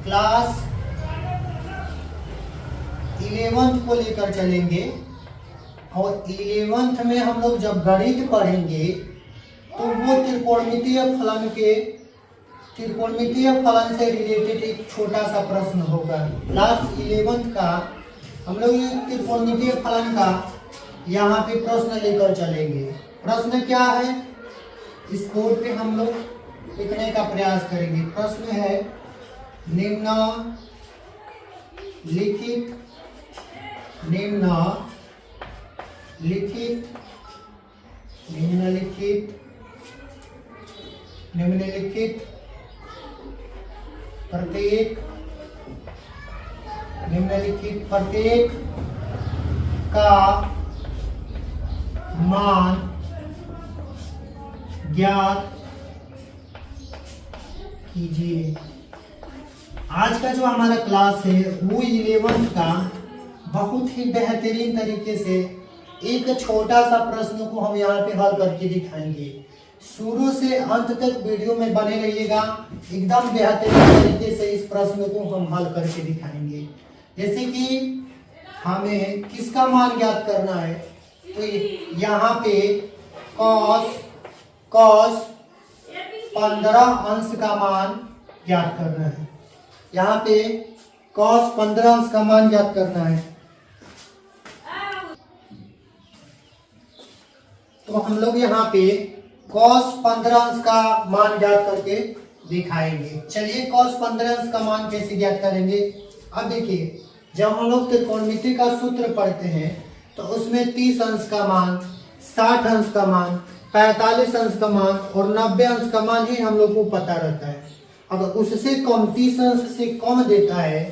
Class 11th को लेकर चलेंगे और 11th में हम लोग जब गणित पढ़ेंगे तो वो त्रिकोणमितीय फलन से रिलेटेड एक छोटा सा प्रश्न होगा। क्लास 11th का हम लोग ये त्रिकोणमितीय फलन का यहाँ पे प्रश्न लेकर चलेंगे। प्रश्न क्या है इस बोर्ड पे हम लोग लिखने का प्रयास करेंगे। प्रश्न है निम्नलिखित प्रत्येक का मान ज्ञात कीजिए। आज का जो हमारा क्लास है वो 11th का बहुत ही बेहतरीन तरीके से एक छोटा सा प्रश्न को हम यहाँ पे हल करके दिखाएंगे। शुरू से अंत तक वीडियो में बने रहिएगा। एकदम बेहतरीन तरीके से इस प्रश्न को हम हल करके दिखाएंगे। जैसे कि हमें किसका मान ज्ञात करना है, तो यहाँ पे cos 15 अंश का मान ज्ञात करना है। यहाँ पे cos 15 अंश का मान ज्ञात करना है। तो हम लोग यहाँ पे cos 15 अंश का मान ज्ञात करके दिखाएंगे। चलिए cos 15 अंश का मान कैसे ज्ञात करेंगे। अब देखिए, जब हम लोग त्रिकोणमिति का सूत्र पढ़ते हैं तो उसमें 30 अंश का मान, 60 अंश का मान, 45 अंश का मान और 90 अंश का मान ही हम लोग को पता रहता है। अगर उससे कम 30 अंश से कम देता है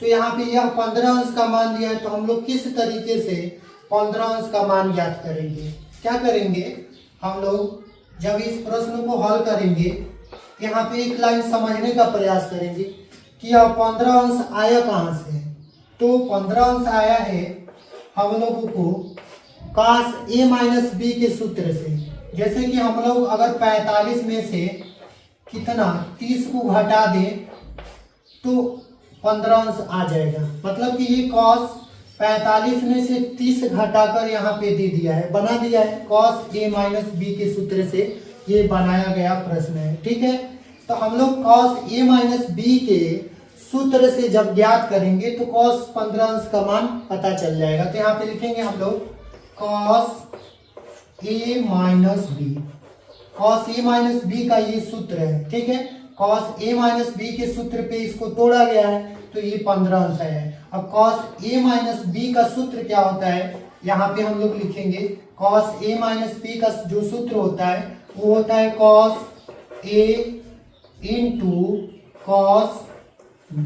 तो यहाँ पे यह 15 अंश का मान दिया है, तो हम लोग किस तरीके से 15 अंश का मान ज्ञात करेंगे। क्या करेंगे, हम लोग जब इस प्रश्न को हल करेंगे यहाँ पे एक लाइन समझने का प्रयास करेंगे कि यह 15 अंश आया कहाँ से है। तो 15 अंश आया है हम लोगों को cos a-b के सूत्र से। जैसे कि हम लोग अगर 45 में से कितना 30 को घटा दें तो 15 अंश आ जाएगा। मतलब कि ये cos 45 में से 30 घटाकर यहाँ पे दे दिया है, बना दिया है। cos a-b के सूत्र से ये बनाया गया प्रश्न है, ठीक है। तो हम लोग cos a-b के सूत्र से जब ज्ञात करेंगे तो cos 15 अंश का मान पता चल जाएगा। तो यहाँ पे लिखेंगे हम लोग cos a-b का ये सूत्र है, ठीक है। cos a-b के सूत्र पे इसको तोड़ा गया है तो ये 15 अंश है। अब cos a-b का सूत्र क्या होता है, यहाँ पे हम लोग लिखेंगे cos a-b का जो सूत्र होता है वो होता है cos a into cos b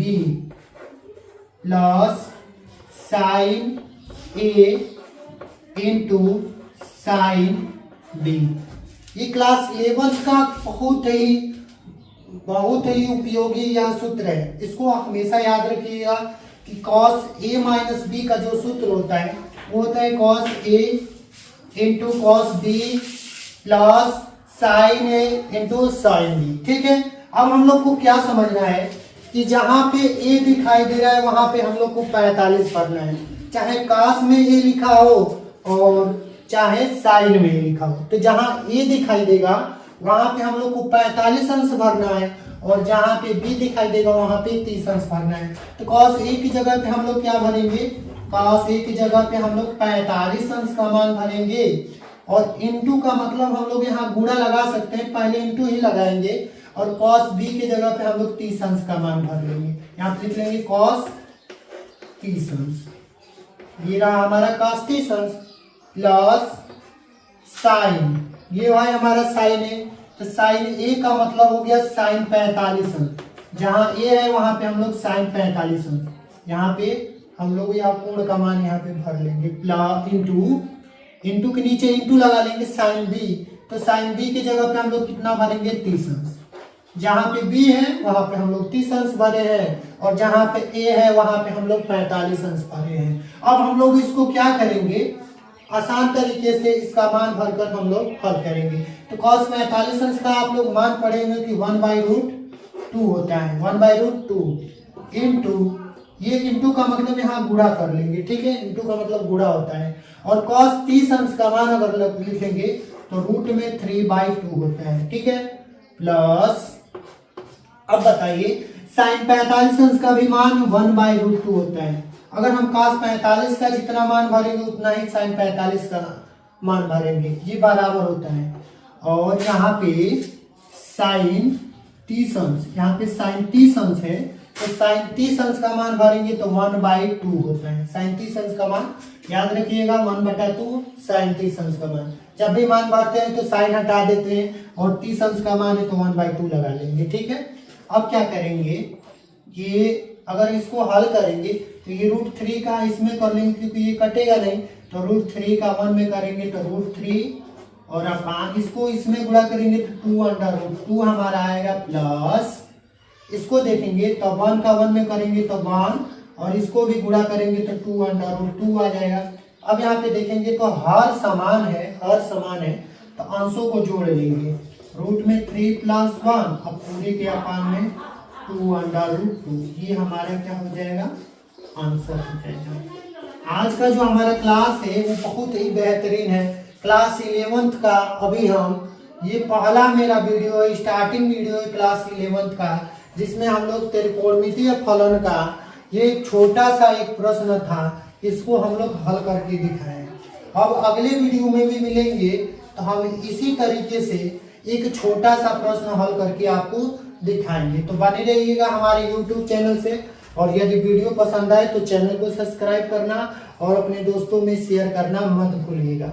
plus sin a into sin b। ये क्लास 11th का बहुत ही उपयोगी यह सूत्र है। इसको हमेशा याद रखिएगा कि cos a-b का जो सूत्र होता है वो होता है cos a into cos b plus sin a into sin b, ठीक है। अब हम लोग को क्या समझना है कि जहां पे a दिखाई दे रहा है वहां पे हम लोग को 45 भरना है, चाहे cos में a लिखा हो और चाहे sin में लिखा हो। तो जहां a दिखाई देगा वहां पे हम लोग को 45 अंश भरना है और जहां पे b दिखाई देगा वहां पे 30 अंश भरना है। तो cos a की जगह पे हम लोग क्या भरेंगे, cos a की जगह पे हम लोग 45 अंश का मान भरेंगे और इंटू का मतलब हम लोग यहाँ गुणा लगा सकते हैं, पहले इंटू ही लगाएंगे और cos b की जगह पे हम लोग 30 अंश का मान भर लेंगे। यहाँ पे लिख लेंगे cos 30 अंश, ये रहा हमारा cos 30 अंश प्लस साइन, ये हुआ हमारा साइन है। तो साइन ए का मतलब हो गया साइन 45 अंश। जहां ए है वहां पे हम लोग साइन 45 अंश, यहाँ पे हम लोग यह पूर्ण का मान यहाँ पे भर लेंगे प्लस इंटू के नीचे इंटू लगा लेंगे साइन बी। तो साइन बी की जगह पे हम लोग कितना भरेंगे 30 अंश। जहां पे बी है वहां पे हम लोग 30 अंश भरे हैं और जहां पे ए है वहां पे हम लोग 45 अंश भरे हैं। अब हम लोग इसको क्या करेंगे, आसान तरीके से इसका मान भरकर हम लोग हल करेंगे। तो cos 45 अंश का आप लोग मान पढ़ेंगे कि 1/√2 होता है, 1/√2 इंटू, ये इंटू का मतलब यहाँ गुणा कर लेंगे, ठीक है, इंटू का मतलब गुणा होता है। और कॉस 30 अंश का मान अगर लिखेंगे तो रूट में 3/2 होता है, ठीक है, प्लस अब बताइए साइन 45 अंश का भी मान 1/√2 होता है। अगर हम cos 45 का जितना मान भरेंगे उतना ही साइन 45 का मान भरेंगे, ये बराबर होता है। और यहाँ पे साइन 30 अंश, यहाँ पे साइन 30 अंश है तो साइन 30 अंश का मान भरेंगे तो 1/2 होता है। साइन 30 अंश का मान याद रखिएगा 1/2 साइन 30 अंश का मान। जब भी मान भरते हैं तो साइन हटा देते हैं और 30 अंश का मान है तो 1/2 लगा लेंगे, ठीक है। अब क्या करेंगे, ये अगर इसको हल करेंगे तो ये √3 का इसमें कर लेंगे क्योंकि ये कटेगा नहीं, तो √3 का 1 में करेंगे तो √3 और अपान इसको इसमें गुणा करेंगे तो 2/√2 हमारा आएगा, प्लस इसको देखेंगे तो 1 का 1 में करेंगे तो 1 और इसको भी गुणा करेंगे तो 2/√2 आ जाएगा। अब यहाँ पे देखेंगे तो हर समान है, हर समान है तो अंशों को जोड़ लेंगे, रूट में 3 + 1 अब पूरे के अपान में 2/√2, ये हमारा क्या हो जाएगा, आंसर हो जाएगा। आज का जो हमारा क्लास है वो बहुत ही बेहतरीन है, क्लास 11th का। अभी हम ये पहला मेरा वीडियो है, स्टार्टिंग वीडियो है क्लास 11th का, जिसमें हम लोग त्रिकोणमितीय फलन का ये छोटा सा एक प्रश्न था, इसको हम लोग हल करके दिखाएं। अब अगले वीडियो में भी मिलेंगे तो हम इसी तरीके से एक छोटा सा प्रश्न हल करके आपको दिखाएंगे। तो बने रहिएगा हमारे YouTube चैनल से, और यदि वीडियो पसंद आए तो चैनल को सब्सक्राइब करना और अपने दोस्तों में शेयर करना मत भूलिएगा।